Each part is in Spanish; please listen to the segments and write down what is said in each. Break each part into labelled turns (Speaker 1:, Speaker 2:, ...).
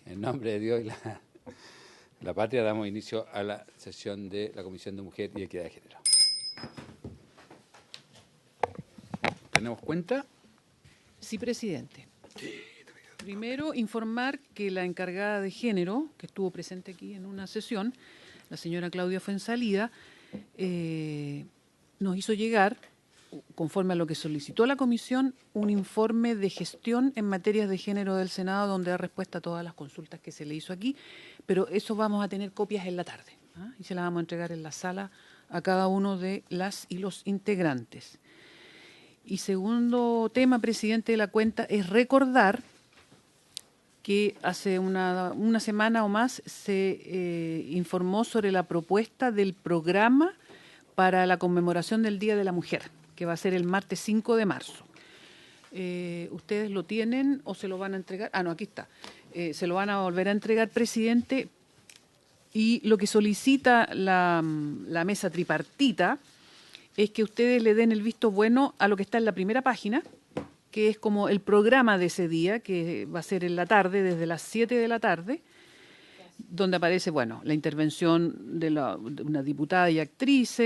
Speaker 1: En nombre de Dios y la patria damos inicio a la sesión de la Comisión de Mujer y Equidad de Género. ¿Tenemos cuenta?
Speaker 2: Sí, presidente. Primero, informar que la encargada de género, que estuvo presente aquí en una sesión, la señora Claudia Fuenzalida, nos hizo llegar, conforme a lo que solicitó la comisión, un informe de gestión en materias de género del Senado, donde da respuesta a todas las consultas que se le hizo aquí, pero eso vamos a tener copias en la tarde, ¿ah? Y se las vamos a entregar en la sala a cada uno de las y los integrantes. Y segundo tema, presidente de la cuenta, es recordar que hace una semana o más se informó sobre la propuesta del programa para la conmemoración del Día de la Mujer, que va a ser el martes 5 de marzo. ¿Ustedes lo tienen o se lo van a entregar? Ah, no, aquí está. Se lo van a volver a entregar, presidente, y lo que solicita la mesa tripartita es que ustedes le den el visto bueno a lo que está en la primera página, que es como el programa de ese día, que va a ser en la tarde, desde las 7 de la tarde, donde aparece, bueno, la intervención de una diputada y actriz,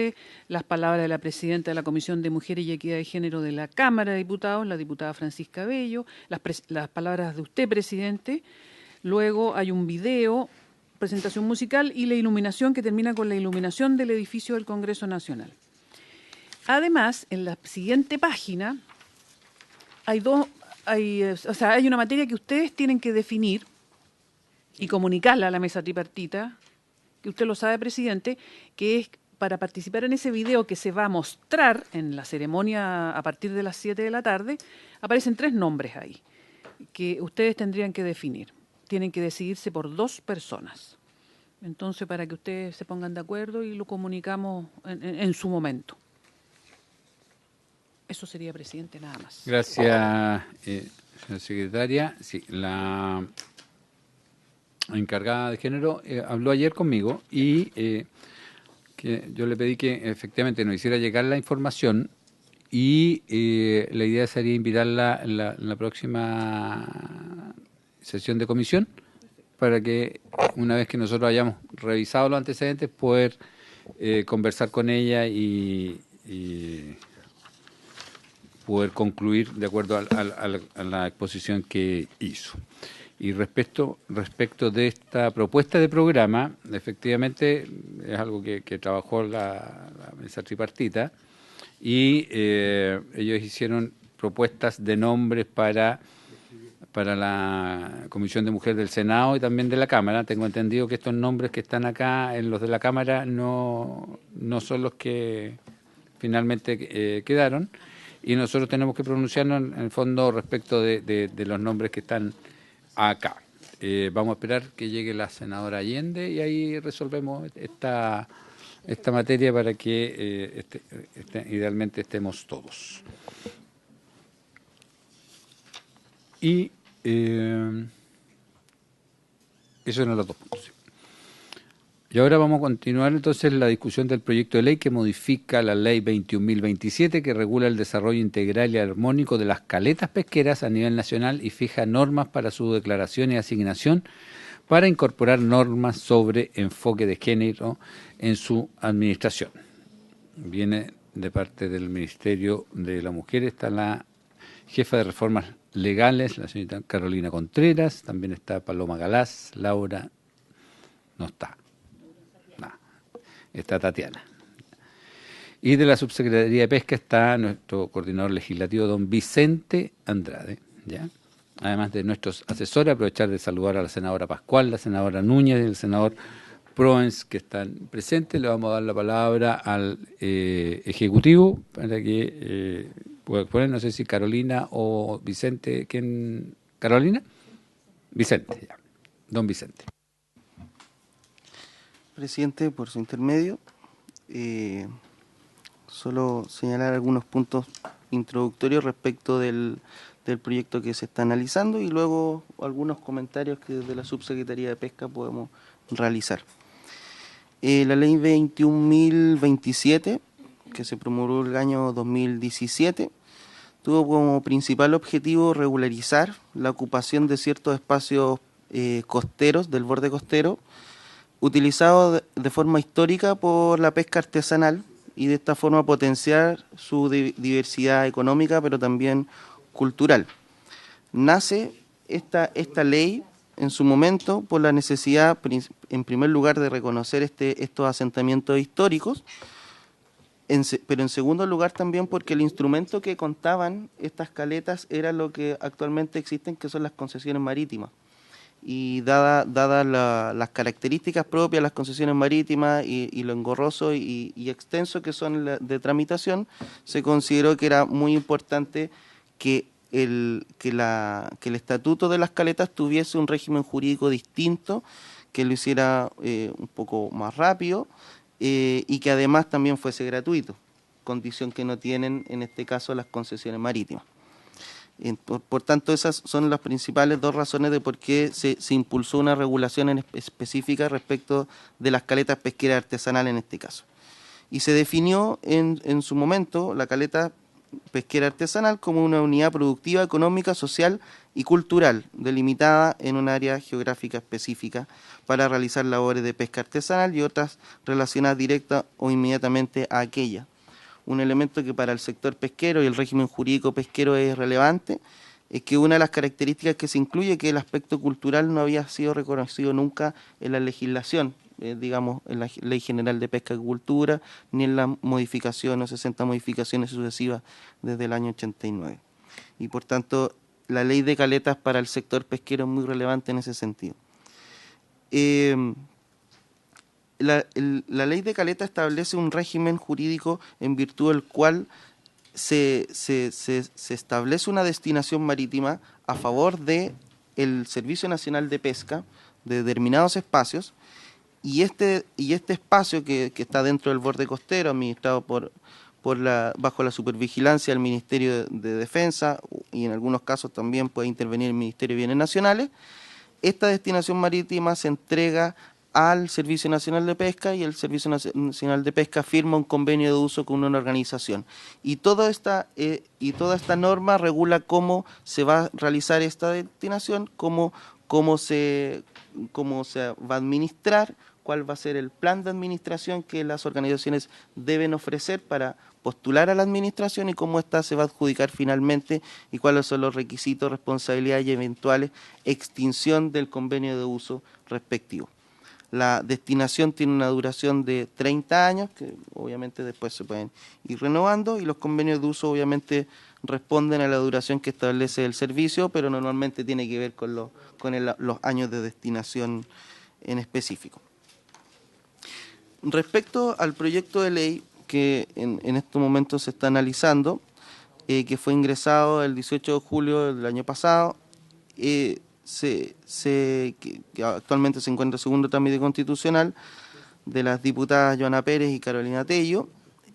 Speaker 2: las palabras de la presidenta de la Comisión de Mujeres y Equidad de Género de la Cámara de Diputados, la diputada Francisca Bello, las palabras de usted, presidente. Luego hay un video, presentación musical y la iluminación que termina con la iluminación del edificio del Congreso Nacional. Además, en la siguiente página hay una materia que ustedes tienen que definir y comunicarla a la mesa tripartita, que usted lo sabe, presidente, que es para participar en ese video que se va a mostrar en la ceremonia a partir de las 7 de la tarde. Aparecen 3 nombres ahí que ustedes tendrían que definir. Tienen que decidirse por 2 personas. Entonces, para que ustedes se pongan de acuerdo y lo comunicamos en su momento. Eso sería, presidente, nada más.
Speaker 1: Gracias, señora secretaria. Sí, la encargada de género habló ayer conmigo y que yo le pedí que efectivamente nos hiciera llegar la información y la idea sería invitarla en la próxima sesión de comisión para que una vez que nosotros hayamos revisado los antecedentes poder conversar con ella y poder concluir de acuerdo a la exposición que hizo. Y respecto de esta propuesta de programa, efectivamente es algo que trabajó la mesa tripartita y ellos hicieron propuestas de nombres para la Comisión de Mujer del Senado y también de la Cámara. Tengo entendido que estos nombres que están acá en los de la Cámara no son los que finalmente quedaron y nosotros tenemos que pronunciarnos en el fondo respecto de los nombres que están acá. Vamos a esperar que llegue la senadora Allende y ahí resolvemos esta materia para que idealmente estemos todos. Y esos eran los 2 puntos. Y ahora vamos a continuar entonces la discusión del proyecto de ley que modifica la ley 21.027 que regula el desarrollo integral y armónico de las caletas pesqueras a nivel nacional y fija normas para su declaración y asignación para incorporar normas sobre enfoque de género en su administración. Viene de parte del Ministerio de la Mujer, está la jefa de reformas legales, la señorita Carolina Contreras, también está Paloma Galás, Laura no está. Está Tatiana. Y de la Subsecretaría de Pesca está nuestro coordinador legislativo, don Vicente Andrade, ¿ya? Además de nuestros asesores, aprovechar de saludar a la senadora Pascual, la senadora Núñez y el senador Proens, que están presentes. Le vamos a dar la palabra al Ejecutivo para que pueda exponer, no sé si Carolina o Vicente. ¿Quién? ¿Carolina? Vicente, ya. Don Vicente.
Speaker 3: Presidente, por su intermedio, solo señalar algunos puntos introductorios respecto del proyecto que se está analizando y luego algunos comentarios que desde la Subsecretaría de Pesca podemos realizar. La ley 21.027, que se promulgó el año 2017, tuvo como principal objetivo regularizar la ocupación de ciertos espacios costeros, del borde costero, utilizados de forma histórica por la pesca artesanal, y de esta forma potenciar su diversidad económica, pero también cultural. Nace esta ley en su momento por la necesidad, en primer lugar, de reconocer estos asentamientos históricos, pero en segundo lugar también porque el instrumento que contaban estas caletas era lo que actualmente existen, que son las concesiones marítimas. Y dadas las características propias de las concesiones marítimas y lo engorroso y extenso que son de tramitación, se consideró que era muy importante que el estatuto de las caletas tuviese un régimen jurídico distinto, que lo hiciera un poco más rápido y que además también fuese gratuito, condición que no tienen en este caso las concesiones marítimas. Por tanto, esas son las principales dos razones de por qué se impulsó una regulación específica respecto de las caletas pesqueras artesanales en este caso. Y se definió en su momento la caleta pesquera artesanal como una unidad productiva, económica, social y cultural, delimitada en un área geográfica específica para realizar labores de pesca artesanal y otras relacionadas directa o inmediatamente a aquella. Un elemento que para el sector pesquero y el régimen jurídico pesquero es relevante, es que una de las características que se incluye es que el aspecto cultural no había sido reconocido nunca en la legislación, digamos, en la Ley General de Pesca y Acuicultura, ni en las modificaciones, 60 modificaciones sucesivas desde el año 89. Y por tanto, la ley de caletas para el sector pesquero es muy relevante en ese sentido. La ley de caleta establece un régimen jurídico en virtud del cual se establece una destinación marítima a favor del Servicio Nacional de Pesca de determinados espacios, y este espacio que está dentro del borde costero, administrado bajo la supervigilancia del Ministerio de Defensa, y en algunos casos también puede intervenir el Ministerio de Bienes Nacionales, esta destinación marítima se entrega al Servicio Nacional de Pesca, y el Servicio Nacional de Pesca firma un convenio de uso con una organización. Y toda esta norma regula cómo se va a realizar esta destinación, cómo se va a administrar, cuál va a ser el plan de administración que las organizaciones deben ofrecer para postular a la administración, y cómo ésta se va a adjudicar finalmente, y cuáles son los requisitos, responsabilidades y eventuales extinción del convenio de uso respectivo. La destinación tiene una duración de 30 años, que obviamente después se pueden ir renovando, y los convenios de uso obviamente responden a la duración que establece el servicio, pero normalmente tiene que ver con los años de destinación en específico. Respecto al proyecto de ley que en estos momentos se está analizando, que fue ingresado el 18 de julio del año pasado, que actualmente se encuentra en segundo trámite constitucional, de las diputadas Joana Pérez y Carolina Tello,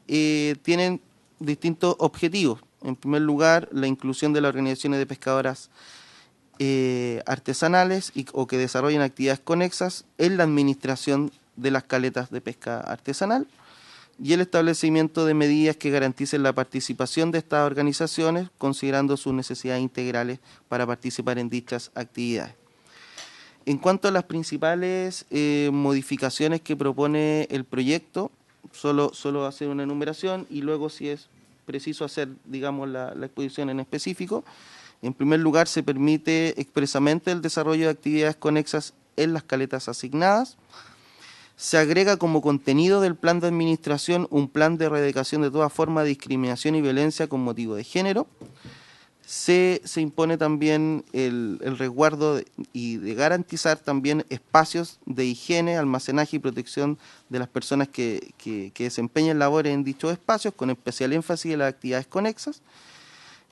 Speaker 3: tienen distintos objetivos. En primer lugar, la inclusión de las organizaciones de pescadoras artesanales o que desarrollen actividades conexas en la administración de las caletas de pesca artesanal, y el establecimiento de medidas que garanticen la participación de estas organizaciones, considerando sus necesidades integrales para participar en dichas actividades. En cuanto a las principales modificaciones que propone el proyecto, solo hacer una enumeración y luego, si es preciso, hacer, digamos, la exposición en específico. En primer lugar, se permite expresamente el desarrollo de actividades conexas en las caletas asignadas. Se agrega como contenido del plan de administración un plan de erradicación de toda forma de discriminación y violencia con motivo de género. Se impone también el resguardo y de garantizar también espacios de higiene, almacenaje y protección de las personas que desempeñan labores en dichos espacios, con especial énfasis en las actividades conexas.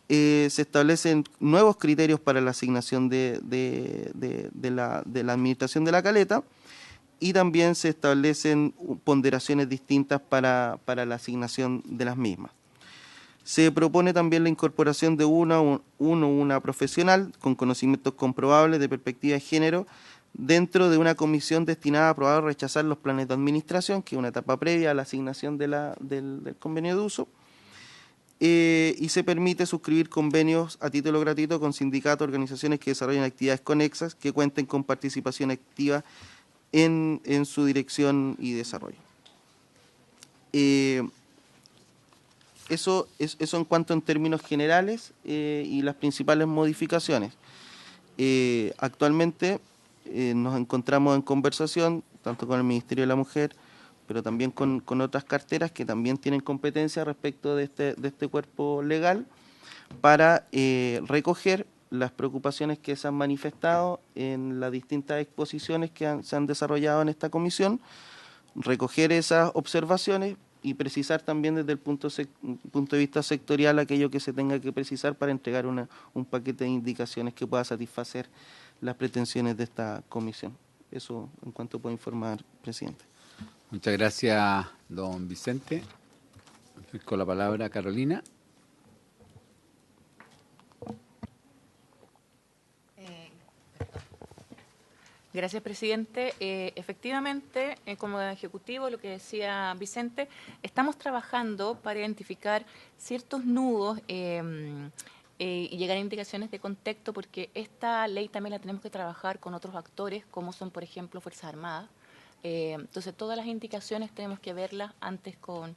Speaker 3: Se establecen nuevos criterios para la asignación de la administración de la caleta, y también se establecen ponderaciones distintas para la asignación de las mismas. Se propone también la incorporación de una profesional con conocimientos comprobables de perspectiva de género dentro de una comisión destinada a aprobar o rechazar los planes de administración, que es una etapa previa a la asignación del convenio de uso. y se permite suscribir convenios a título gratuito con sindicatos, organizaciones que desarrollen actividades conexas que cuenten con participación activa en su dirección y desarrollo. Eso en cuanto en términos generales y las principales modificaciones. Actualmente nos encontramos en conversación tanto con el Ministerio de la Mujer, pero también con otras carteras que también tienen competencia respecto de este cuerpo legal para recoger las preocupaciones que se han manifestado en las distintas exposiciones que se han desarrollado en esta comisión, recoger esas observaciones y precisar también desde el punto de vista sectorial aquello que se tenga que precisar para entregar un paquete de indicaciones que pueda satisfacer las pretensiones de esta comisión. Eso en cuanto puedo informar, presidente.
Speaker 1: Muchas gracias, don Vicente. Con la palabra Carolina.
Speaker 4: Gracias, presidente. Efectivamente, como ejecutivo, lo que decía Vicente, estamos trabajando para identificar ciertos nudos y llegar a indicaciones de contexto, porque esta ley también la tenemos que trabajar con otros actores, como son, por ejemplo, Fuerzas Armadas. Entonces, todas las indicaciones tenemos que verlas antes con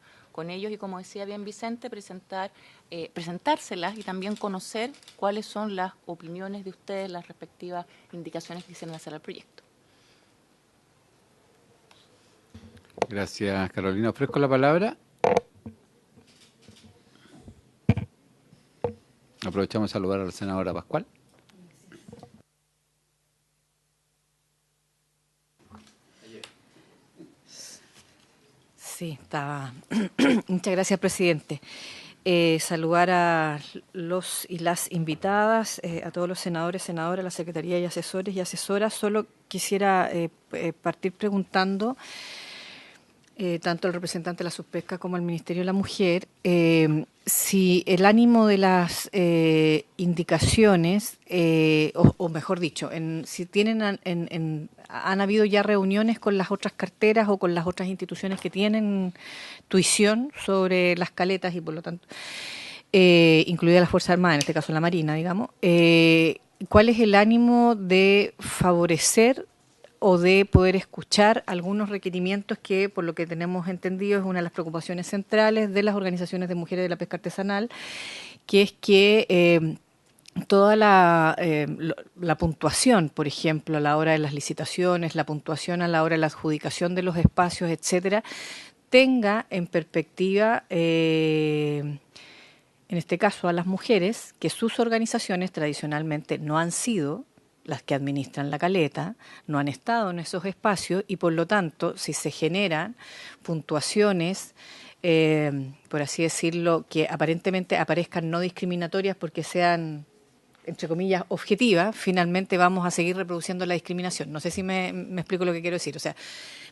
Speaker 4: ellos y, como decía bien Vicente, presentárselas y también conocer cuáles son las opiniones de ustedes, las respectivas indicaciones que quisieran hacer al proyecto.
Speaker 1: Gracias, Carolina. Ofrezco la palabra. Aprovechamos a saludar a la senadora Pascual.
Speaker 5: Sí, estaba. Muchas gracias, presidente. Saludar a los y las invitadas, a todos los senadores, senadoras, la Secretaría y asesores y asesoras. Solo quisiera partir preguntando, tanto al representante de la Subpesca como al Ministerio de la Mujer, si el ánimo de las indicaciones, o mejor dicho, si tienen han habido ya reuniones con las otras carteras o con las otras instituciones que tienen tuición sobre las caletas y por lo tanto, incluida la Fuerza Armada, en este caso la Marina, digamos, ¿cuál es el ánimo de favorecer o de poder escuchar algunos requerimientos que, por lo que tenemos entendido, es una de las preocupaciones centrales de las organizaciones de mujeres de la pesca artesanal, que es que toda la puntuación, por ejemplo, a la hora de las licitaciones, la puntuación a la hora de la adjudicación de los espacios, etcétera, tenga en perspectiva, en este caso a las mujeres, que sus organizaciones tradicionalmente no han sido las que administran la caleta, no han estado en esos espacios y por lo tanto, si se generan puntuaciones, por así decirlo, que aparentemente aparezcan no discriminatorias porque sean, entre comillas, objetivas, finalmente vamos a seguir reproduciendo la discriminación. No sé si me explico lo que quiero decir. O sea,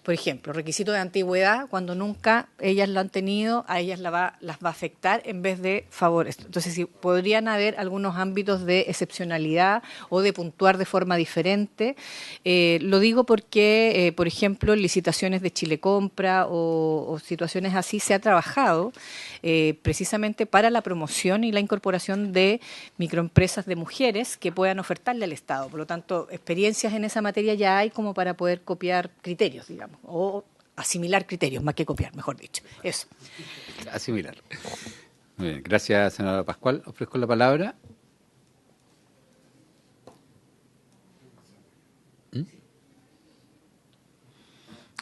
Speaker 5: por ejemplo, requisito de antigüedad, cuando nunca ellas lo han tenido, a ellas las va a afectar en vez de favores. Entonces, si podrían haber algunos ámbitos de excepcionalidad o de puntuar de forma diferente. Lo digo porque, por ejemplo, en licitaciones de Chile Compra o situaciones así se ha trabajado precisamente para la promoción y la incorporación de microempresas de mujeres que puedan ofertarle al Estado. Por lo tanto, experiencias en esa materia ya hay como para poder copiar criterios, digamos, o asimilar criterios, más que copiar, mejor dicho. Eso.
Speaker 1: Asimilar. Muy bien. Gracias, senadora Pascual. Ofrezco la palabra.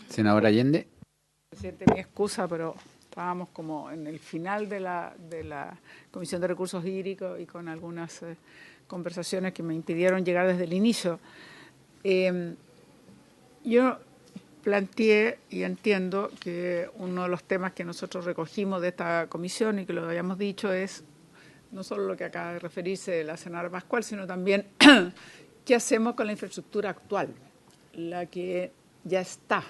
Speaker 1: Senadora Allende.
Speaker 6: Presidente, mi excusa, pero estábamos como en el final de la Comisión de Recursos Hídricos y con algunas conversaciones que me impidieron llegar desde el inicio. Yo planteé y entiendo que uno de los temas que nosotros recogimos de esta comisión y que lo habíamos dicho es no solo lo que acaba de referirse la senadora Pascual, sino también qué hacemos con la infraestructura actual, la que ya está.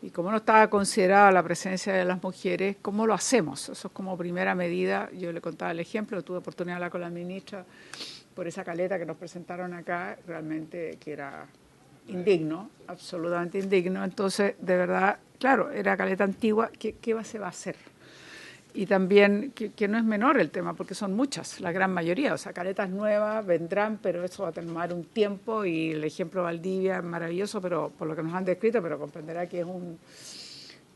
Speaker 6: Y como no estaba considerada la presencia de las mujeres, ¿cómo lo hacemos? Eso es como primera medida. Yo le contaba el ejemplo, tuve oportunidad de hablar con la ministra por esa caleta que nos presentaron acá, realmente que era indigno, absolutamente indigno. Entonces, de verdad, claro, era caleta antigua, ¿qué se va a hacer? Y también que no es menor el tema, porque son muchas, la gran mayoría. O sea, caletas nuevas vendrán, pero eso va a tomar un tiempo, y el ejemplo Valdivia es maravilloso, pero por lo que nos han descrito, pero comprenderá que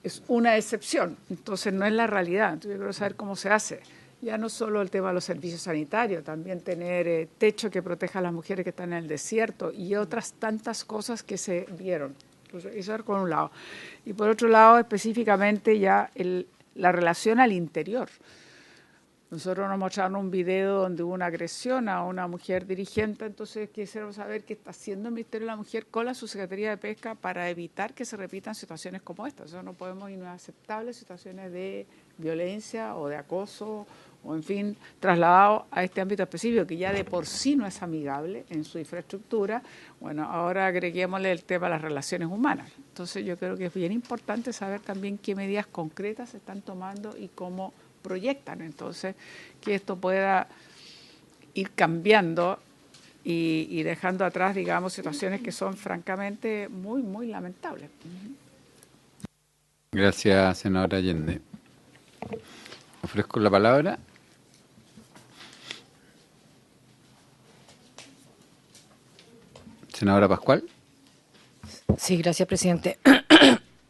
Speaker 6: es una excepción. Entonces no es la realidad. Entonces yo quiero saber cómo se hace. Ya no solo el tema de los servicios sanitarios, también tener techo que proteja a las mujeres que están en el desierto y otras tantas cosas que se vieron. Entonces, eso es por un lado. Y por otro lado, específicamente ya la relación al interior. Nosotros nos mostraron un video donde hubo una agresión a una mujer dirigente, entonces quisiéramos saber qué está haciendo el Ministerio de la Mujer con la Subsecretaría de Pesca para evitar que se repitan situaciones como estas. Eso no podemos, y no es aceptable, situaciones de violencia o de acoso o, en fin, trasladado a este ámbito específico, que ya de por sí no es amigable en su infraestructura. Bueno, ahora agreguémosle el tema de las relaciones humanas. Entonces yo creo que es bien importante saber también qué medidas concretas se están tomando y cómo proyectan, entonces, que esto pueda ir cambiando y dejando atrás, digamos, situaciones que son francamente muy, muy lamentables.
Speaker 1: Gracias, senadora Allende. Ofrezco la palabra. Senadora Pascual.
Speaker 5: Sí, gracias, presidente.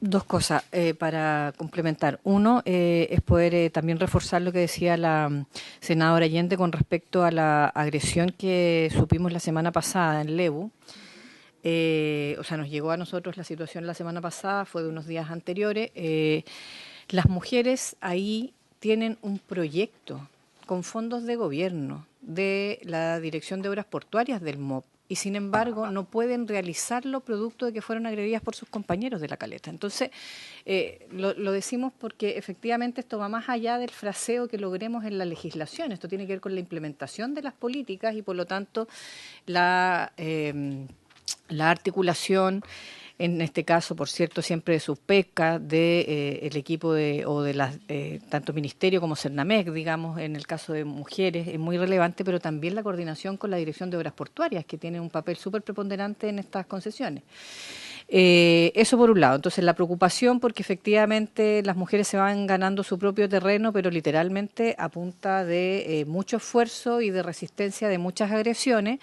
Speaker 5: Dos cosas para complementar. Uno es poder también reforzar lo que decía la senadora Allende con respecto a la agresión que supimos la semana pasada en Lebu. O sea, nos llegó a nosotros la situación la semana pasada, fue de unos días anteriores. Las mujeres ahí tienen un proyecto con fondos de gobierno de la Dirección de Obras Portuarias del MOP, y sin embargo no pueden realizarlo producto de que fueron agredidas por sus compañeros de la caleta. Entonces, lo decimos porque efectivamente esto va más allá del fraseo que logremos en la legislación. Esto tiene que ver con la implementación de las políticas y, por lo tanto, la articulación, en este caso, por cierto, siempre de Subpesca, de el equipo o de las tanto Ministerio como Cernamec, digamos, en el caso de mujeres, es muy relevante, pero también la coordinación con la Dirección de Obras Portuarias, que tiene un papel súper preponderante en estas concesiones. Eso por un lado. Entonces, la preocupación porque efectivamente las mujeres se van ganando su propio terreno, pero literalmente a punta de mucho esfuerzo y de resistencia de muchas agresiones,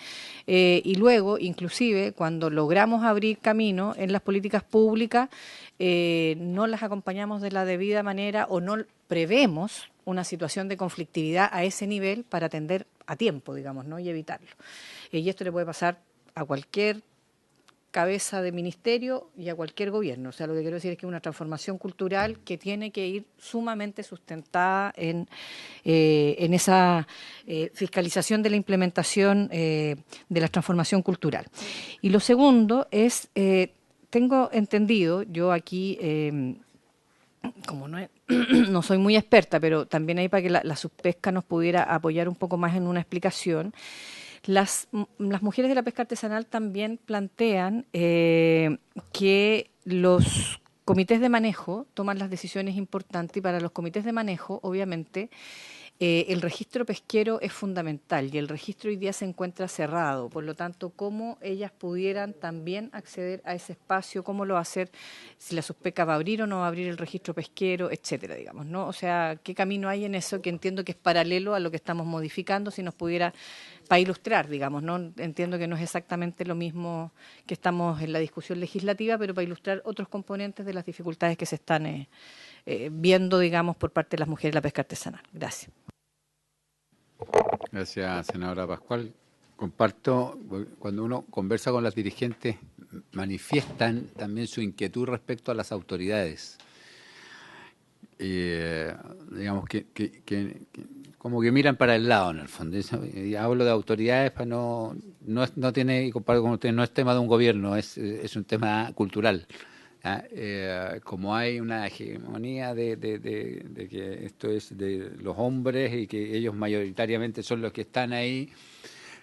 Speaker 5: y luego, inclusive, cuando logramos abrir camino en las políticas públicas, no las acompañamos de la debida manera o no prevemos una situación de conflictividad a ese nivel para atender a tiempo, digamos, ¿no? Y evitarlo. Y esto le puede pasar a cualquier cabeza de ministerio y a cualquier gobierno. O sea, lo que quiero decir es que es una transformación cultural que tiene que ir sumamente sustentada en esa fiscalización de la implementación de la transformación cultural. Y lo segundo es, tengo entendido, yo aquí, como no soy muy experta, pero también ahí para que la Subpesca nos pudiera apoyar un poco más en una explicación. Las mujeres de la pesca artesanal también plantean que los comités de manejo toman las decisiones importantes, y para los comités de manejo, obviamente, el registro pesquero es fundamental y el registro hoy día se encuentra cerrado. Por lo tanto, cómo ellas pudieran también acceder a ese espacio, cómo lo va a hacer, si la Subpesca va a abrir o no va a abrir el registro pesquero, etcétera, digamos, ¿no? O sea, ¿qué camino hay en eso? Que entiendo que es paralelo a lo que estamos modificando, si nos pudiera, para ilustrar, digamos, ¿no? Entiendo que no es exactamente lo mismo que estamos en la discusión legislativa, pero para ilustrar otros componentes de las dificultades que se están viendo, digamos, por parte de las mujeres de la pesca artesanal. Gracias.
Speaker 1: Gracias, senadora Pascual. Comparto, cuando uno conversa con las dirigentes, manifiestan también su inquietud respecto a las autoridades. Digamos que como que miran para el lado, en el fondo. Y hablo de autoridades, para no tiene, y comparto con usted, no es tema de un gobierno, es un tema cultural. Como hay una hegemonía de que esto es de los hombres y que ellos mayoritariamente son los que están ahí,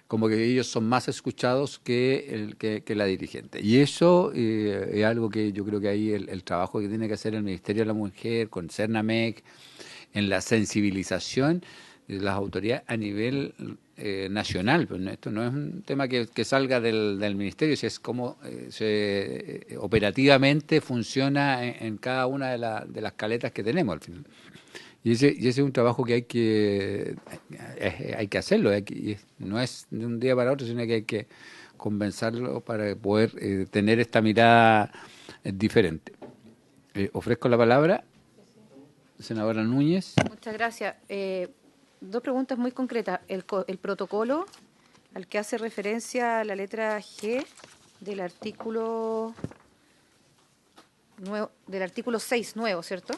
Speaker 1: como que ellos son más escuchados que la dirigente. Y eso es algo que yo creo que ahí el trabajo que tiene que hacer el Ministerio de la Mujer con Cernamec en la sensibilización de las autoridades a nivel nacional. Pues esto no es un tema que salga del Ministerio, es cómo operativamente funciona en cada una de las caletas que tenemos al final. Y ese es un trabajo que hay que hacerlo, no es de un día para otro, sino que hay que convencerlo para poder tener esta mirada diferente. Ofrezco la palabra, senadora Núñez.
Speaker 5: Muchas gracias. Dos preguntas muy concretas. El protocolo al que hace referencia la letra G del artículo 6 nuevo, ¿cierto?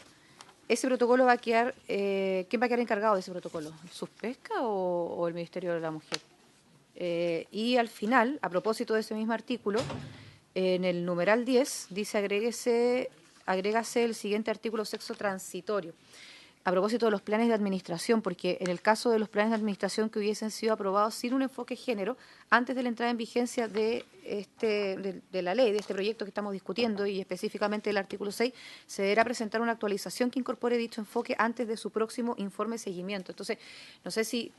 Speaker 5: Ese protocolo va a quedar, ¿quién va a quedar encargado de ese protocolo? ¿El Subpesca o el Ministerio de la Mujer? Y al final, a propósito de ese mismo artículo, en el numeral 10 dice agrégase el siguiente artículo sexo transitorio. A propósito de los planes de administración, porque en el caso de los planes de administración que hubiesen sido aprobados sin un enfoque género, antes de la entrada en vigencia de la ley, de este proyecto que estamos discutiendo, y específicamente del artículo 6, se deberá presentar una actualización que incorpore dicho enfoque antes de su próximo informe de seguimiento. Entonces, no sé si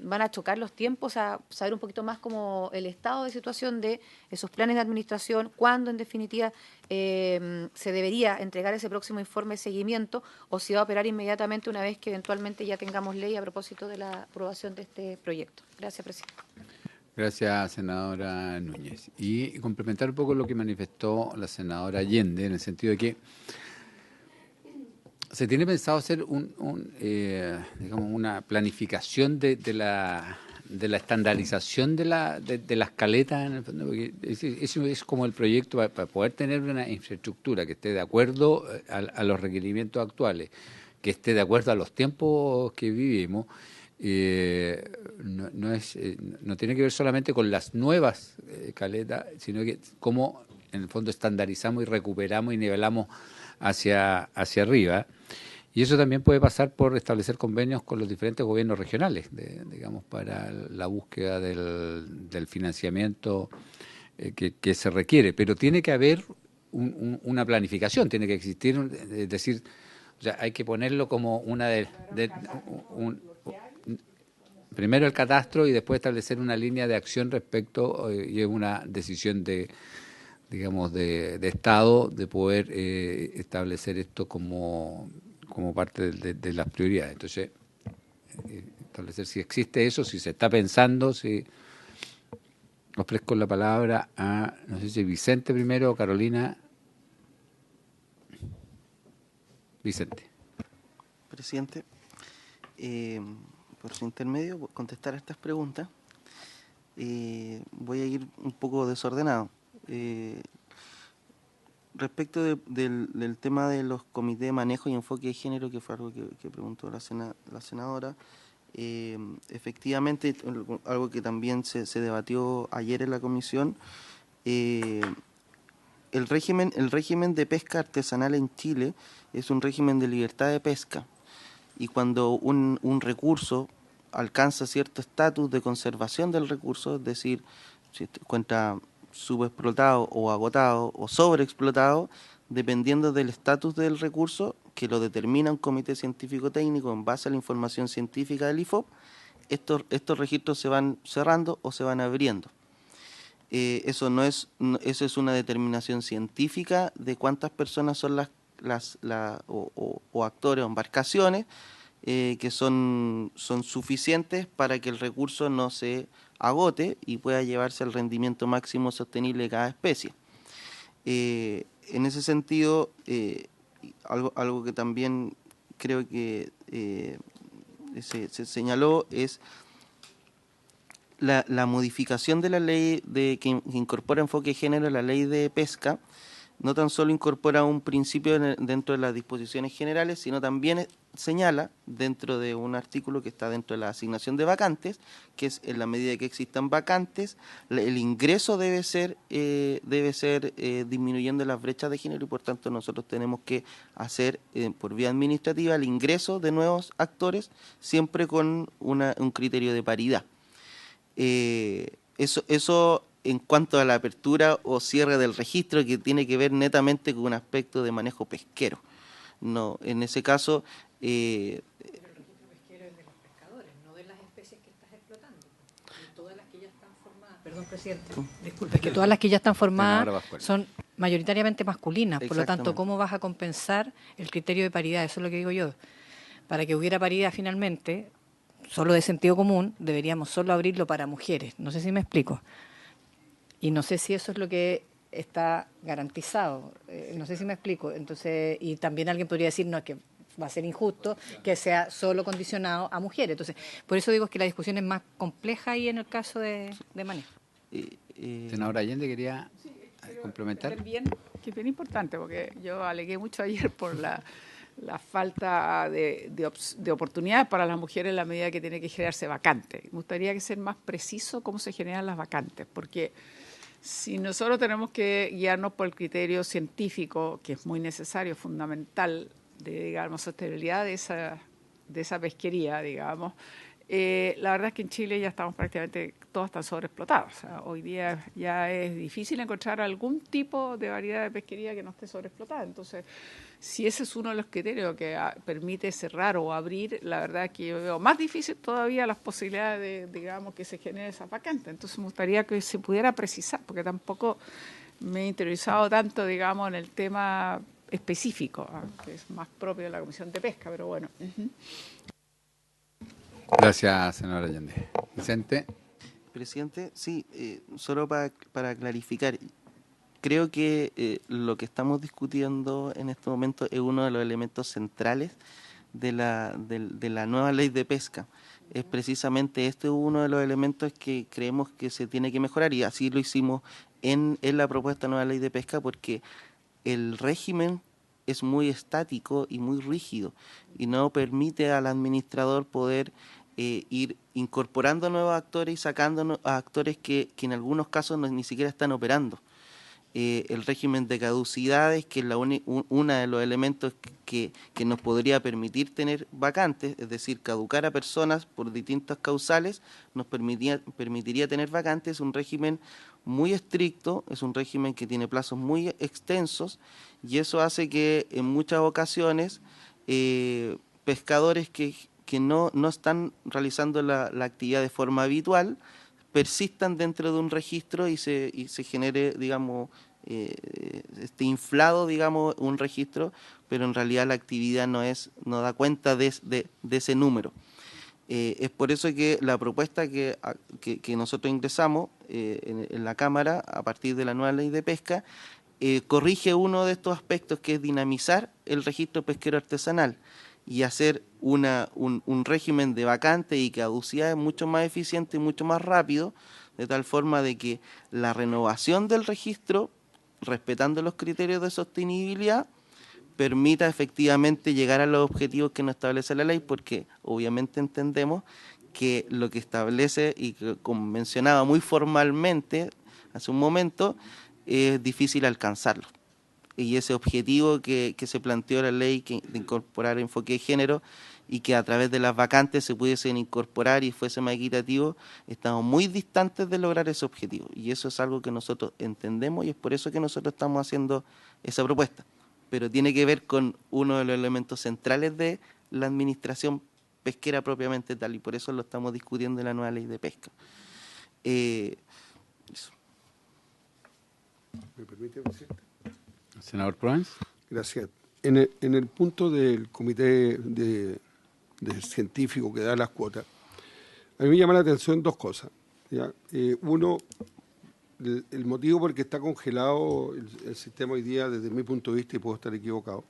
Speaker 5: van a chocar los tiempos, a saber un poquito más como el estado de situación de esos planes de administración, cuándo en definitiva se debería entregar ese próximo informe de seguimiento, o si va a operar inmediatamente una vez que eventualmente ya tengamos ley a propósito de la aprobación de este proyecto. Gracias, presidente.
Speaker 1: Gracias, senadora Núñez. Y complementar un poco lo que manifestó la senadora Allende, en el sentido de que se tiene pensado hacer digamos, una planificación de la estandarización de las caletas, en el fondo, porque eso es como el proyecto para poder tener una infraestructura que esté de acuerdo a los requerimientos actuales, que esté de acuerdo a los tiempos que vivimos. No tiene que ver solamente con las nuevas caletas, sino que cómo en el fondo estandarizamos y recuperamos y nivelamos hacia arriba. Y eso también puede pasar por establecer convenios con los diferentes gobiernos regionales, digamos, para la búsqueda del financiamiento que se requiere. Pero tiene que haber una planificación, tiene que existir, es decir, o sea, hay que ponerlo como una primero el catastro y después establecer una línea de acción respecto y una decisión digamos de Estado de poder establecer esto como parte de las prioridades. Entonces, establecer si existe eso, si se está pensando, si ofrezco la palabra a, no sé si Vicente primero o Carolina. Vicente.
Speaker 3: Presidente, por su intermedio, contestar a estas preguntas. Voy a ir un poco desordenado. Respecto del tema de los comités de manejo y enfoque de género, que fue algo que preguntó la senadora, efectivamente, algo que también se debatió ayer en la comisión, el régimen de pesca artesanal en Chile es un régimen de libertad de pesca, y cuando un recurso alcanza cierto estatus de conservación del recurso, es decir, si se encuentra subexplotado o agotado o sobreexplotado, dependiendo del estatus del recurso, que lo determina un comité científico técnico en base a la información científica del IFOP, estos registros se van cerrando o se van abriendo. Eso es una determinación científica de cuántas personas son o actores o embarcaciones que son suficientes para que el recurso no se agote y pueda llevarse al rendimiento máximo sostenible de cada especie. En ese sentido, algo que también creo que se señaló es la modificación de la ley que incorpora enfoque de género en la ley de pesca. No tan solo incorpora un principio dentro de las disposiciones generales, sino también señala dentro de un artículo que está dentro de la asignación de vacantes, que es en la medida que existan vacantes, el ingreso debe ser disminuyendo las brechas de género, y por tanto nosotros tenemos que hacer por vía administrativa el ingreso de nuevos actores, siempre con un criterio de paridad. Eso en cuanto a la apertura o cierre del registro, que tiene que ver netamente con un aspecto de manejo pesquero. No, en ese caso...
Speaker 5: Pero el registro pesquero es de los pescadores, no de las especies que estás explotando. Y todas las que ya están formadas, perdón, presidente, disculpe, que todas las que ya están formadas son mayoritariamente masculinas, por lo tanto, ¿cómo vas a compensar el criterio de paridad? Eso es lo que digo yo. para que hubiera paridad finalmente, solo de sentido común, deberíamos solo abrirlo para mujeres. No sé si me explico. Y no sé si eso es lo que está garantizado. No sé si me explico. Entonces, y también alguien podría decir, no, es que va a ser injusto que sea solo condicionado a mujeres. Entonces, por eso digo que la discusión es más compleja ahí en el caso de manejo.
Speaker 1: Senadora Allende, quería complementar.
Speaker 6: Bien, que es bien importante, porque yo alegué mucho ayer por la falta de oportunidades para las mujeres en la medida que tiene que generarse vacante. Me gustaría que ser más preciso cómo se generan las vacantes, porque si nosotros tenemos que guiarnos por el criterio científico, que es muy necesario, fundamental, de, digamos, sostenibilidad de esa pesquería, digamos, la verdad es que en Chile ya estamos prácticamente, todos están sobreexplotados. O sea, hoy día ya es difícil encontrar algún tipo de variedad de pesquería que no esté sobreexplotada. Entonces, si ese es uno de los criterios que permite cerrar o abrir, la verdad es que yo veo más difícil todavía las posibilidades de, digamos, que se genere esa vacante. Entonces, me gustaría que se pudiera precisar, porque tampoco me he interiorizado tanto, digamos, en el tema específico, que es más propio de la Comisión de Pesca, pero bueno.
Speaker 1: Gracias, senadora Allende. Vicente.
Speaker 3: Presidente, sí, solo para clarificar, creo que lo que estamos discutiendo en este momento es uno de los elementos centrales de la nueva ley de pesca. Es precisamente uno de los elementos que creemos que se tiene que mejorar, y así lo hicimos en la propuesta de nueva ley de pesca, porque el régimen es muy estático y muy rígido y no permite al administrador poder ir incorporando nuevos actores y sacando a actores que en algunos casos ni siquiera están operando. El régimen de caducidades, que es uno de los elementos que nos podría permitir tener vacantes, es decir, caducar a personas por distintas causales, nos permitiría tener vacantes. Es un régimen muy estricto, es un régimen que tiene plazos muy extensos, y eso hace que en muchas ocasiones pescadores que no están realizando la actividad de forma habitual persistan dentro de un registro y se genere, digamos, inflado, digamos, un registro, pero en realidad la actividad no da cuenta de ese número. Es por eso que la propuesta que nosotros ingresamos en la Cámara a partir de la nueva ley de pesca corrige uno de estos aspectos, que es dinamizar el registro pesquero artesanal y hacer un régimen de vacantes y caducidades mucho más eficiente y mucho más rápido, de tal forma de que la renovación del registro, respetando los criterios de sostenibilidad, permita efectivamente llegar a los objetivos que nos establece la ley, porque obviamente entendemos que lo que establece, y que, como mencionaba muy formalmente hace un momento, es difícil alcanzarlo. Y ese objetivo que se planteó la ley, de incorporar enfoque de género, y que a través de las vacantes se pudiesen incorporar y fuese más equitativo, estamos muy distantes de lograr ese objetivo. Y eso es algo que nosotros entendemos, y es por eso que nosotros estamos haciendo esa propuesta. Pero tiene que ver con uno de los elementos centrales de la administración pesquera propiamente tal, y por eso lo estamos discutiendo en la nueva ley de pesca. Eso.
Speaker 7: ¿Me permite, presidente?
Speaker 1: Senador Proens.
Speaker 7: Gracias. En el punto del comité de científico que da las cuotas, a mí me llama la atención dos cosas, ¿ya? Uno, el motivo por el que está congelado el sistema hoy día, desde mi punto de vista, y puedo estar equivocado,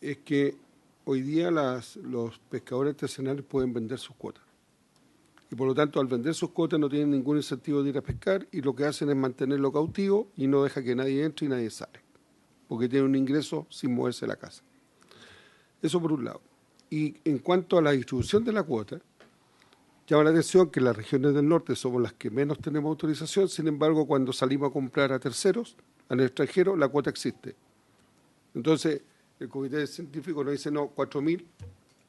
Speaker 7: es que hoy día los pescadores artesanales pueden vender sus cuotas. Y por lo tanto, al vender sus cuotas no tienen ningún incentivo de ir a pescar, y lo que hacen es mantenerlo cautivo y no deja que nadie entre y nadie sale, porque tienen un ingreso sin moverse de la casa. Eso por un lado. Y en cuanto a la distribución de la cuota, llama la atención que las regiones del norte somos las que menos tenemos autorización. Sin embargo, cuando salimos a comprar a terceros, al extranjero, la cuota existe. Entonces, el comité científico nos dice, no, 4.000,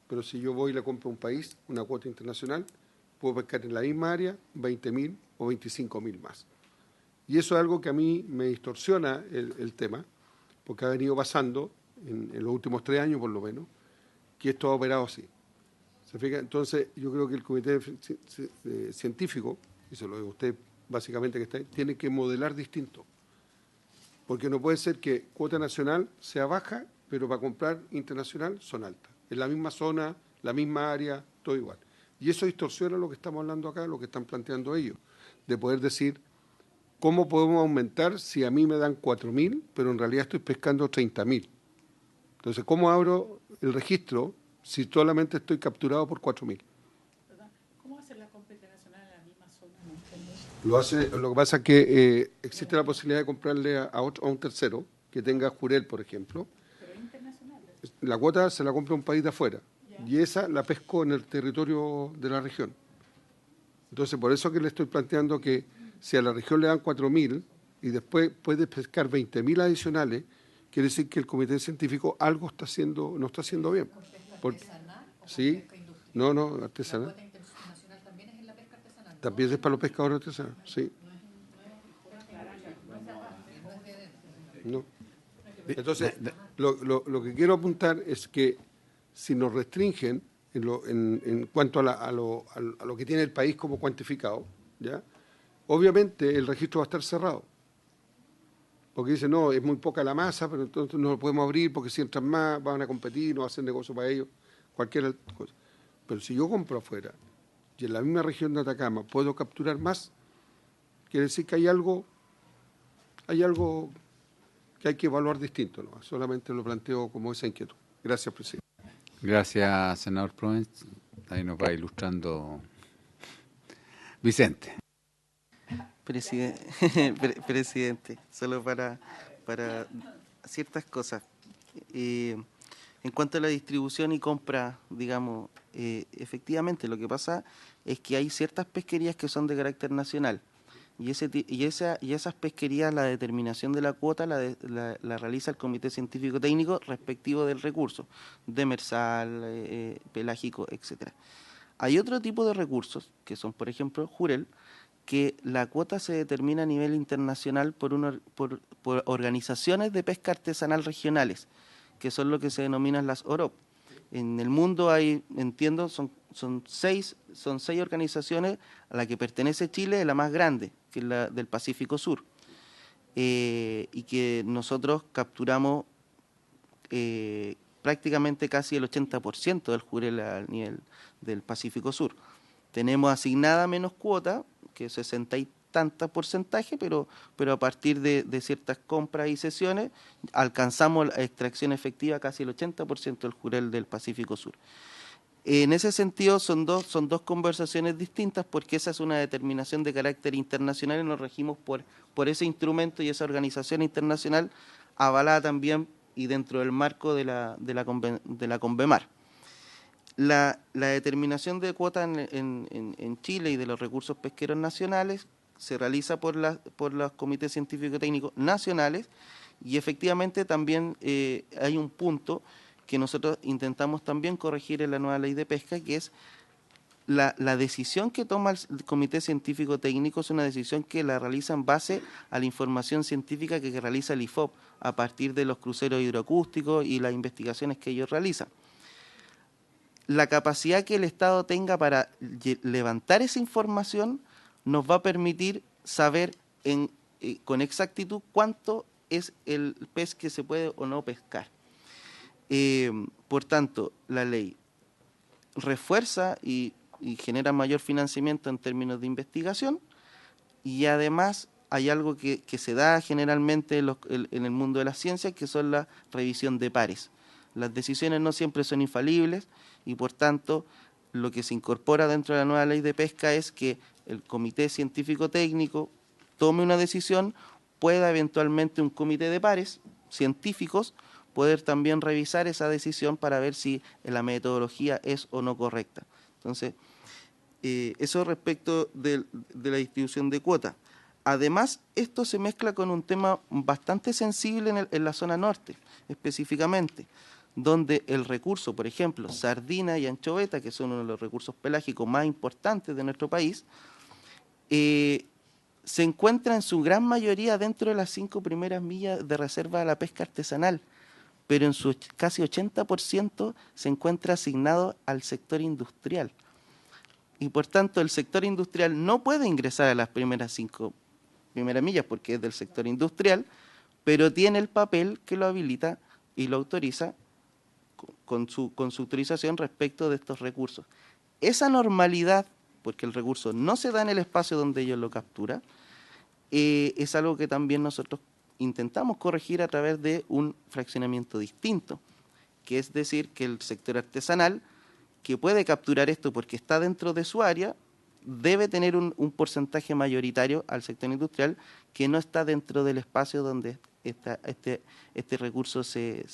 Speaker 7: pero si yo voy y le compro a un país, una cuota internacional, puedo pescar en la misma área 20.000 o 25.000 más. Y eso es algo que a mí me distorsiona el tema, porque ha venido pasando en los últimos 3 años por lo menos, que esto ha operado así. ¿Se fija? Entonces, yo creo que el comité científico, y se lo digo a usted básicamente que está ahí, tiene que modelar distinto. Porque no puede ser que cuota nacional sea baja, pero para comprar internacional son altas. en la misma zona, la misma área, todo igual. Y eso distorsiona lo que estamos hablando acá, lo que están planteando ellos, de poder decir, ¿cómo podemos aumentar si a mí me dan 4.000, pero en realidad estoy pescando 30.000? Entonces, ¿cómo abro el registro si solamente estoy capturado por 4.000?
Speaker 6: ¿Cómo hace la competencia nacional en la misma zona?
Speaker 7: Lo que pasa es que existe la posibilidad de comprarle a un tercero que tenga jurel, por ejemplo.
Speaker 6: Pero internacional.
Speaker 7: La cuota se la compra un país de afuera y esa la pesco en el territorio de la región. Entonces, por eso que le estoy planteando que si a la región le dan 4.000 y después puede pescar 20.000 adicionales, quiere decir que el comité científico algo está haciendo, no está haciendo bien. ¿Sí? No, artesanal. ¿La cuota internacional también es en la pesca artesanal? También es para los pescadores artesanales, sí. No. Entonces, lo que quiero apuntar es que si nos restringen en cuanto a lo que tiene el país como cuantificado, ¿ya? Obviamente el registro va a estar cerrado. Porque dice, no, es muy poca la masa, pero entonces no lo podemos abrir porque si entran más van a competir, no va a hacer negocio para ellos, cualquier cosa. Pero si yo compro afuera y en la misma región de Atacama puedo capturar más, quiere decir que hay algo que hay que evaluar distinto, ¿no? Solamente lo planteo como esa inquietud. Gracias, presidente.
Speaker 1: Gracias, senador Provence. Ahí nos va ilustrando Vicente.
Speaker 3: Presidente, solo para ciertas cosas. En cuanto a la distribución y compra, digamos, efectivamente lo que pasa es que hay ciertas pesquerías que son de carácter nacional y esas pesquerías, la determinación de la cuota la realiza el Comité Científico Técnico respectivo del recurso, demersal, pelágico, etcétera. Hay otro tipo de recursos, que son, por ejemplo, jurel, que la cuota se determina a nivel internacional por organizaciones de pesca artesanal regionales, que son lo que se denominan las OROP. En el mundo hay, entiendo, son seis organizaciones a la que pertenece Chile, la más grande, que es la del Pacífico Sur, y que nosotros capturamos prácticamente casi el 80% del jurel a nivel del Pacífico Sur. Tenemos asignada menos cuota, que 60 y tantas porcentaje, pero a partir de ciertas compras y sesiones alcanzamos la extracción efectiva casi el 80% del jurel del Pacífico Sur. En ese sentido son dos conversaciones distintas porque esa es una determinación de carácter internacional y nos regimos por ese instrumento y esa organización internacional avalada también y dentro del marco de la Convemar. La determinación de cuotas en Chile y de los recursos pesqueros nacionales se realiza por los comités científicos técnicos nacionales y efectivamente también hay un punto que nosotros intentamos también corregir en la nueva ley de pesca, que es la decisión que toma el comité científico técnico es una decisión que la realiza en base a la información científica que realiza el IFOP a partir de los cruceros hidroacústicos y las investigaciones que ellos realizan. La capacidad que el Estado tenga para levantar esa información nos va a permitir saber con exactitud cuánto es el pez que se puede o no pescar. Por tanto, la ley refuerza y genera mayor financiamiento en términos de investigación y además hay algo que se da generalmente en el mundo de la ciencia, que son la revisión de pares. Las decisiones no siempre son infalibles y por tanto lo que se incorpora dentro de la nueva ley de pesca es que el comité científico técnico tome una decisión, pueda eventualmente un comité de pares científicos poder también revisar esa decisión para ver si la metodología es o no correcta. Entonces, eso respecto de la distribución de cuotas. Además, esto se mezcla con un tema bastante sensible en la zona norte, específicamente, donde el recurso, por ejemplo, sardina y anchoveta, que son uno de los recursos pelágicos más importantes de nuestro país, se encuentra en su gran mayoría dentro de las 5 primeras millas de reserva de la pesca artesanal, pero en su casi 80% se encuentra asignado al sector industrial. Y por tanto el sector industrial no puede ingresar a las primeras 5 primeras millas porque es del sector industrial, pero tiene el papel que lo habilita y lo autoriza con su autorización respecto de estos recursos. Esa normalidad, porque el recurso no se da en el espacio donde ellos lo capturan, es algo que también nosotros intentamos corregir a través de un fraccionamiento distinto, que es decir, que el sector artesanal, que puede capturar esto porque está dentro de su área, debe tener un porcentaje mayoritario al sector industrial que no está dentro del espacio donde este recurso se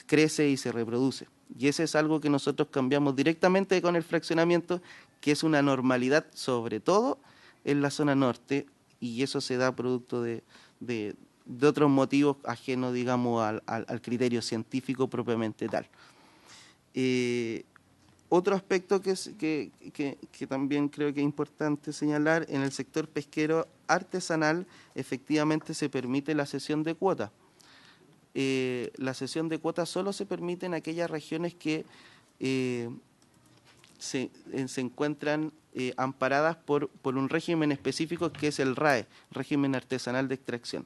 Speaker 3: crece y se reproduce. Y ese es algo que nosotros cambiamos directamente con el fraccionamiento, que es una normalidad sobre todo en la zona norte, y eso se da producto de otros motivos ajenos, digamos, al criterio científico propiamente tal. Otro aspecto que también creo que es importante señalar, en el sector pesquero artesanal efectivamente se permite la cesión de cuotas. La cesión de cuotas solo se permite en aquellas regiones que se encuentran amparadas por un régimen específico que es el RAE, régimen artesanal de extracción.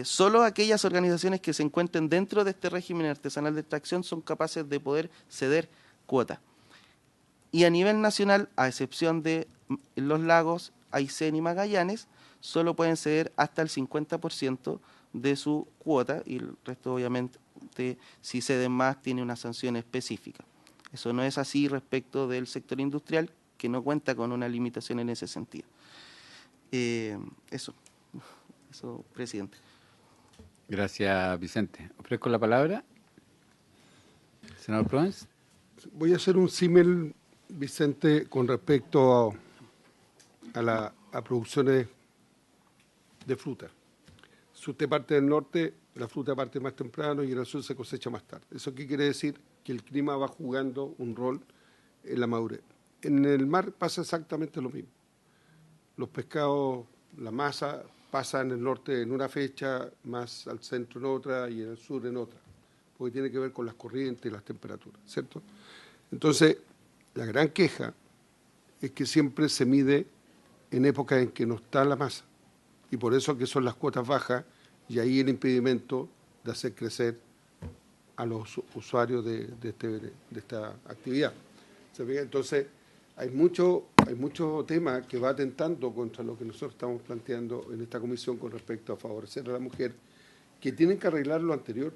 Speaker 3: Solo aquellas organizaciones que se encuentren dentro de este régimen artesanal de extracción son capaces de poder ceder cuotas. Y a nivel nacional, a excepción de los lagos Aysén y Magallanes, solo pueden ceder hasta el 50% de su cuota, y el resto obviamente, si ceden más, tiene una sanción específica. Eso no es así respecto del sector industrial, que no cuenta con una limitación en ese sentido. Eso, presidente.
Speaker 1: Gracias, Vicente. Ofrezco la palabra. Senador Proens.
Speaker 7: Voy a hacer un símil, Vicente, con respecto a producciones de fruta. Si usted parte del norte, la fruta parte más temprano y en el sur se cosecha más tarde. ¿Eso qué quiere decir? Que el clima va jugando un rol en la madurez. En el mar pasa exactamente lo mismo. Los pescados, la masa pasa en el norte en una fecha, más al centro en otra y en el sur en otra, porque tiene que ver con las corrientes y las temperaturas, ¿cierto? Entonces, la gran queja es que siempre se mide en épocas en que no está la masa, y por eso que son las cuotas bajas, y ahí el impedimento de hacer crecer a los usuarios de esta actividad. Entonces, hay mucho tema que va atentando contra lo que nosotros estamos planteando en esta comisión con respecto a favorecer a la mujer, que tienen que arreglar lo anterior,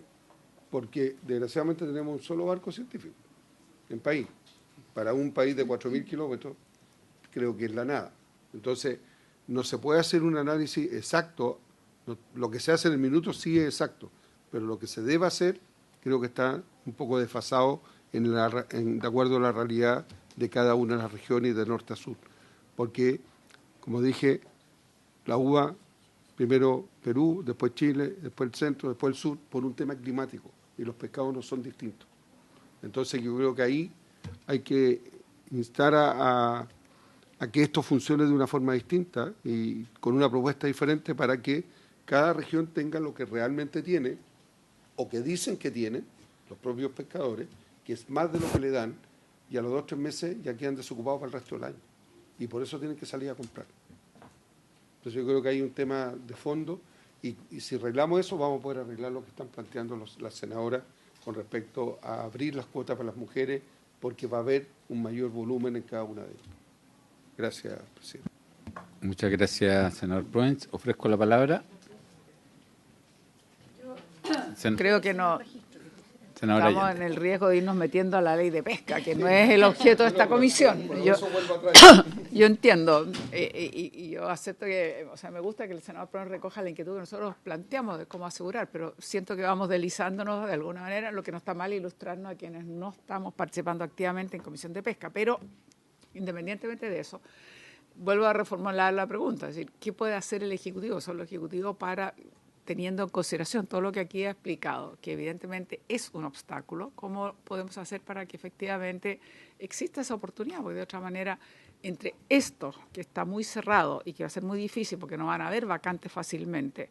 Speaker 7: porque desgraciadamente tenemos un solo barco científico en país. Para un país de 4.000 kilómetros, creo que es la nada. Entonces, no se puede hacer un análisis exacto. Lo que se hace en el minuto sí es exacto, pero lo que se debe hacer creo que está un poco desfasado de acuerdo a la realidad de cada una de las regiones de norte a sur. Porque, como dije, la uva, primero Perú, después Chile, después el centro, después el sur, por un tema climático, y los pescados no son distintos. Entonces yo creo que ahí hay que instar a que esto funcione de una forma distinta y con una propuesta diferente para que cada región tenga lo que realmente tiene, o que dicen que tienen los propios pescadores, que es más de lo que le dan, y a los 2 o 3 meses ya quedan desocupados para el resto del año. Y por eso tienen que salir a comprar. Entonces yo creo que hay un tema de fondo, y si arreglamos eso, vamos a poder arreglar lo que están planteando las senadoras con respecto a abrir las cuotas para las mujeres, porque va a haber un mayor volumen en cada una de ellas. Gracias, presidente.
Speaker 1: Muchas gracias, senador Proens. Ofrezco la palabra.
Speaker 6: Creo que no.
Speaker 1: Senadora
Speaker 6: Estamos
Speaker 1: Allende.
Speaker 6: en el riesgo de irnos metiendo a la ley de pesca, que no es el objeto de esta comisión. Yo entiendo y yo acepto que, o sea, me gusta que el senador Proens recoja la inquietud que nosotros planteamos de cómo asegurar, pero siento que vamos deslizándonos de alguna manera, lo que no está mal ilustrarnos a quienes no estamos participando activamente en comisión de pesca. Pero, independientemente de eso, vuelvo a reformular la pregunta, es decir, ¿qué puede hacer el Ejecutivo, solo el Ejecutivo, para, teniendo en consideración todo lo que aquí he explicado, que evidentemente es un obstáculo, cómo podemos hacer para que efectivamente exista esa oportunidad? Porque de otra manera, entre esto, que está muy cerrado y que va a ser muy difícil porque no van a haber vacantes fácilmente,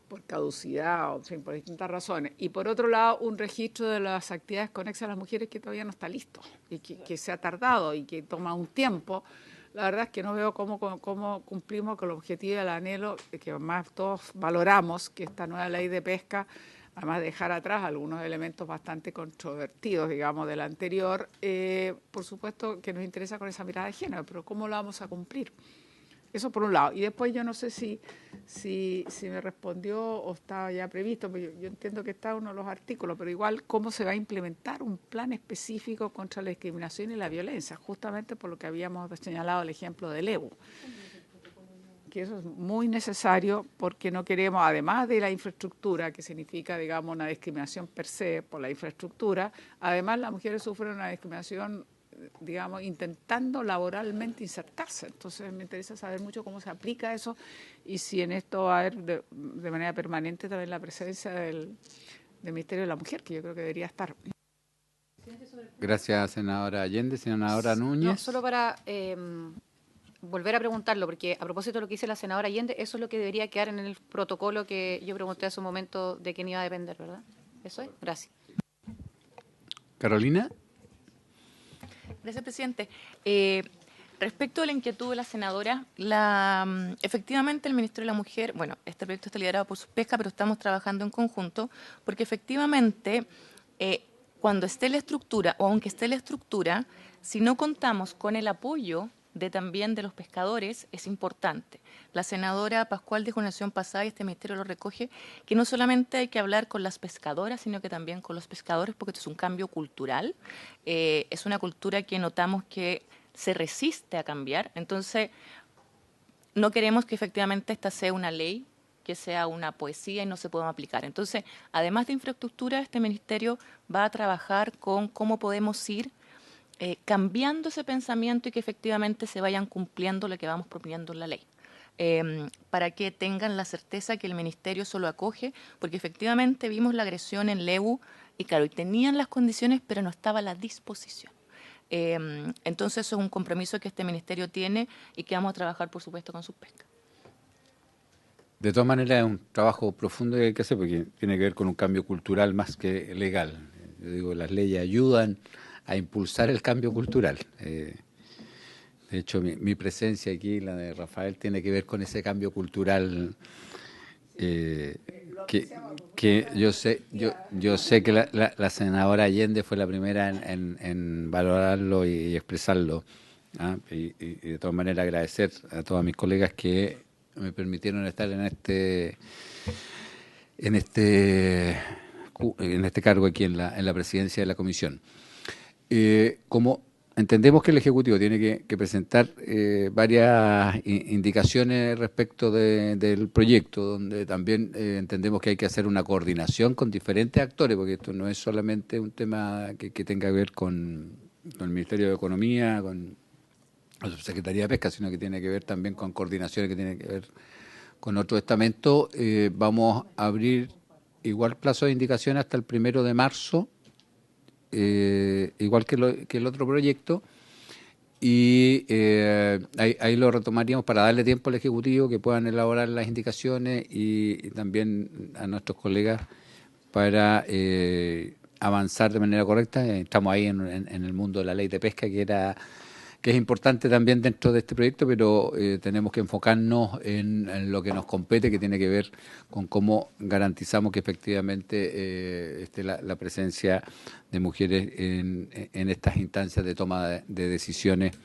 Speaker 6: por caducidad o en fin, por distintas razones, y por otro lado un registro de las actividades conexas a las mujeres que todavía no está listo y que se ha tardado y que toma un tiempo, la verdad es que no veo cómo cumplimos con el objetivo del anhelo que más todos valoramos, que esta nueva ley de pesca además de dejar atrás algunos elementos bastante controvertidos, digamos, del anterior, por supuesto que nos interesa con esa mirada de género, pero ¿cómo lo vamos a cumplir? Eso por un lado. Y después yo no sé si me respondió o estaba ya previsto, pero yo entiendo que está uno de los artículos, pero igual cómo se va a implementar un plan específico contra la discriminación y la violencia, justamente por lo que habíamos señalado el ejemplo del EBU. Que eso es muy necesario porque no queremos, además de la infraestructura, que significa, digamos, una discriminación per se por la infraestructura, además las mujeres sufren una discriminación, digamos, intentando laboralmente insertarse. Entonces me interesa saber mucho cómo se aplica eso y si en esto va a haber de manera permanente también la presencia del Ministerio de la Mujer, que yo creo que debería estar.
Speaker 1: Gracias, senadora Allende. Senadora Núñez.
Speaker 8: No, solo para volver a preguntarlo, porque a propósito de lo que dice la senadora Allende, eso es lo que debería quedar en el protocolo que yo pregunté hace un momento de quién iba a depender, ¿verdad? ¿Eso es? Gracias.
Speaker 1: Carolina.
Speaker 4: Gracias, presidente. Respecto a la inquietud de la senadora, efectivamente el Ministerio de la Mujer, bueno, este proyecto está liderado por Suspesca, pero estamos trabajando en conjunto, porque efectivamente cuando esté la estructura, o aunque esté la estructura, si no contamos con el apoyo también de los pescadores, es importante. La senadora Pascual dijo en la sesión pasada, y este ministerio lo recoge, que no solamente hay que hablar con las pescadoras, sino que también con los pescadores, porque esto es un cambio cultural. Es una cultura que notamos que se resiste a cambiar. Entonces, no queremos que efectivamente esta sea una ley, que sea una poesía y no se pueda aplicar. Entonces, además de infraestructura, este ministerio va a trabajar con cómo podemos ir cambiando ese pensamiento y que efectivamente se vayan cumpliendo lo que vamos proponiendo en la ley. Para que tengan la certeza que el Ministerio solo acoge, porque efectivamente vimos la agresión en Lebu y claro, y tenían las condiciones, pero no estaba la disposición. Entonces eso es un compromiso que este Ministerio tiene y que vamos a trabajar, por supuesto, con Suspesca.
Speaker 1: De todas maneras, es un trabajo profundo que hay que hacer porque tiene que ver con un cambio cultural más que legal. Yo digo, las leyes ayudan a impulsar el cambio cultural. De hecho, mi presencia aquí, la de Rafael, tiene que ver con ese cambio cultural que yo sé que la senadora Allende fue la primera en valorarlo y expresarlo. ¿Ah? Y de todas maneras agradecer a todas mis colegas que me permitieron estar en este cargo aquí en la presidencia de la comisión. Como entendemos que el Ejecutivo tiene que presentar varias indicaciones respecto del proyecto, donde también entendemos que hay que hacer una coordinación con diferentes actores, porque esto no es solamente un tema que tenga que ver con el Ministerio de Economía, con la Subsecretaría de Pesca, sino que tiene que ver también con coordinaciones que tienen que ver con otro estamento. Vamos a abrir igual plazo de indicación hasta el 1 de marzo, igual que el otro proyecto, y ahí lo retomaríamos para darle tiempo al Ejecutivo que puedan elaborar las indicaciones y también a nuestros colegas para avanzar de manera correcta. Estamos ahí en el mundo de la ley de pesca, que es importante también dentro de este proyecto, pero tenemos que enfocarnos en lo que nos compete, que tiene que ver con cómo garantizamos que efectivamente esté la presencia de mujeres en estas instancias de toma de decisiones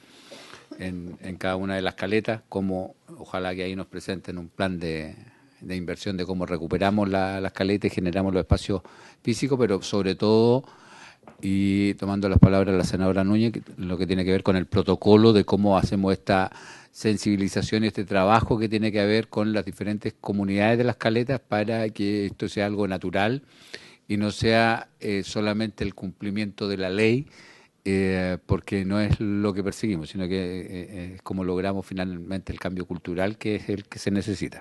Speaker 1: en cada una de las caletas, como ojalá que ahí nos presenten un plan de inversión de cómo recuperamos las caletas y generamos los espacios físicos, pero sobre todo, y tomando las palabras de la senadora Núñez, lo que tiene que ver con el protocolo de cómo hacemos esta sensibilización y este trabajo que tiene que ver con las diferentes comunidades de las caletas para que esto sea algo natural y no sea solamente el cumplimiento de la ley, porque no es lo que perseguimos, sino que es como logramos finalmente el cambio cultural, que es el que se necesita.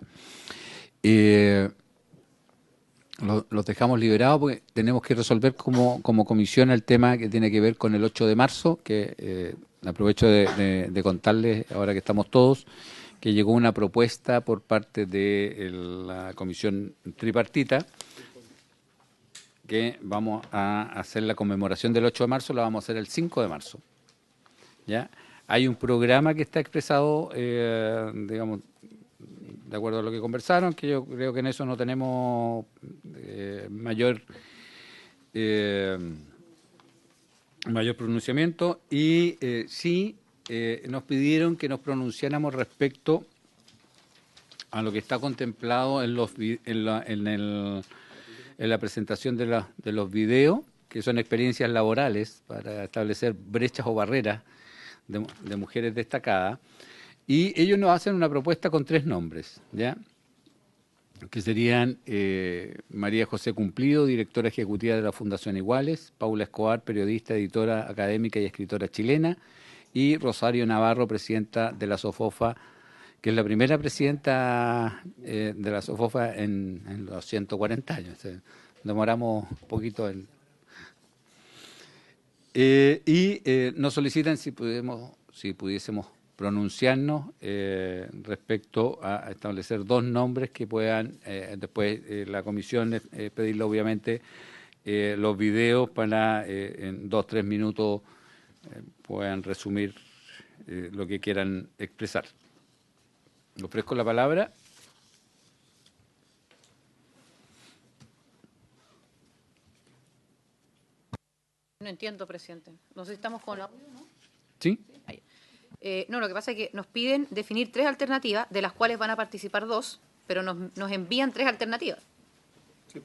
Speaker 1: Los dejamos liberados porque tenemos que resolver como comisión el tema que tiene que ver con el 8 de marzo, que aprovecho de contarles, ahora que estamos todos, que llegó una propuesta por parte de la comisión tripartita, que vamos a hacer la conmemoración del 8 de marzo, la vamos a hacer el 5 de marzo. ¿Ya? Hay un programa que está expresado, digamos, de acuerdo a lo que conversaron, que yo creo que en eso no tenemos mayor pronunciamiento y sí nos pidieron que nos pronunciáramos respecto a lo que está contemplado en la presentación de los videos, que son experiencias laborales para establecer brechas o barreras de mujeres destacadas, y ellos nos hacen una propuesta con 3 nombres, ¿ya? Que serían María José Cumplido, directora ejecutiva de la Fundación Iguales, Paula Escobar, periodista, editora académica y escritora chilena, y Rosario Navarro, presidenta de la SOFOFA, que es la primera presidenta de la SOFOFA en los 140 años. Demoramos un poquito en... nos solicitan si pudiésemos pronunciarnos respecto a establecer 2 nombres que puedan después la comisión pedirle obviamente los videos para en 2-3 minutos puedan resumir lo que quieran expresar. Le ofrezco la palabra.
Speaker 8: No entiendo, presidente. No sé si estamos con audio, ¿no?
Speaker 1: ¿Sí?
Speaker 8: No, lo que pasa es que nos piden definir 3 alternativas, de las cuales van a participar 2, pero nos envían 3 alternativas. Sí.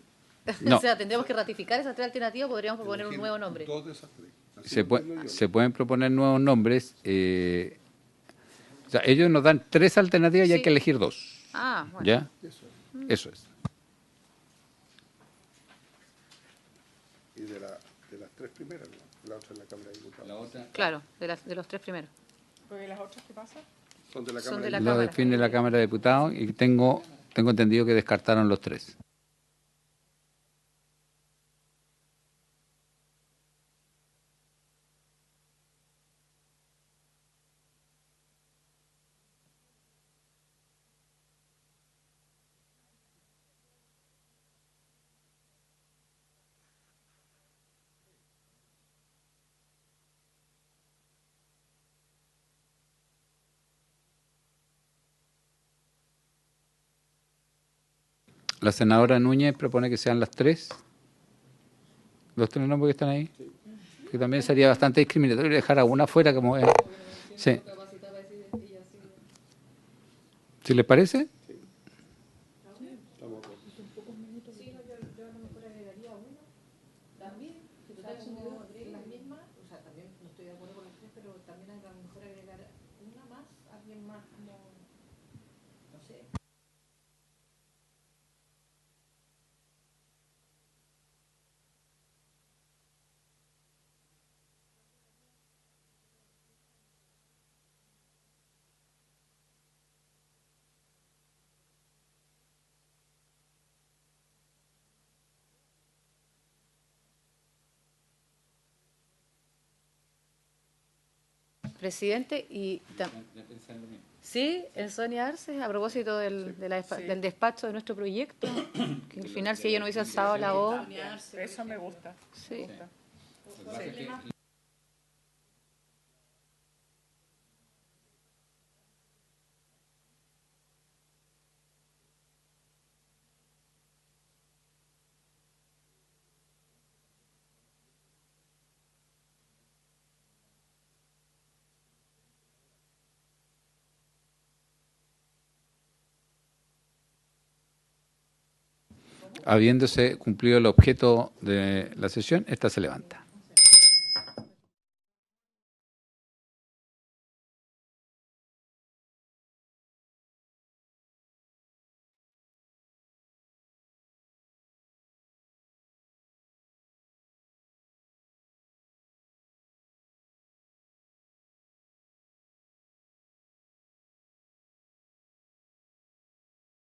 Speaker 1: No.
Speaker 8: O sea, tendríamos que ratificar esas 3 alternativas, podríamos proponer un nuevo nombre.
Speaker 7: 2 de esas 3.
Speaker 1: Se pueden proponer nuevos nombres. O sea, ellos nos dan 3 alternativas y hay que elegir 2.
Speaker 8: Ah, bueno.
Speaker 1: ¿Ya? Eso es.
Speaker 7: Y de las 3 primeras, ¿no? La otra en la Cámara de Diputados.
Speaker 1: La otra.
Speaker 8: Claro, de los 3 primeros.
Speaker 6: Porque las otras, ¿qué pasa?
Speaker 7: Son de la
Speaker 8: Son
Speaker 7: Cámara
Speaker 8: de la
Speaker 7: de
Speaker 1: Lo
Speaker 8: Cámara.
Speaker 1: define la Cámara de Diputados y tengo entendido que descartaron los 3. La senadora Núñez propone que sean las 3. Los 3 nombres que están ahí. Que también sería bastante discriminatorio dejar a una fuera como es. Sí. ¿Sí les parece?
Speaker 8: Presidente, y sí, en Sonia Arce, a propósito del despacho de nuestro proyecto, que al final si ella no hubiese alzado la voz.
Speaker 6: Eso me gusta.
Speaker 8: Sí.
Speaker 1: Habiéndose cumplido el objeto de la sesión, esta se levanta.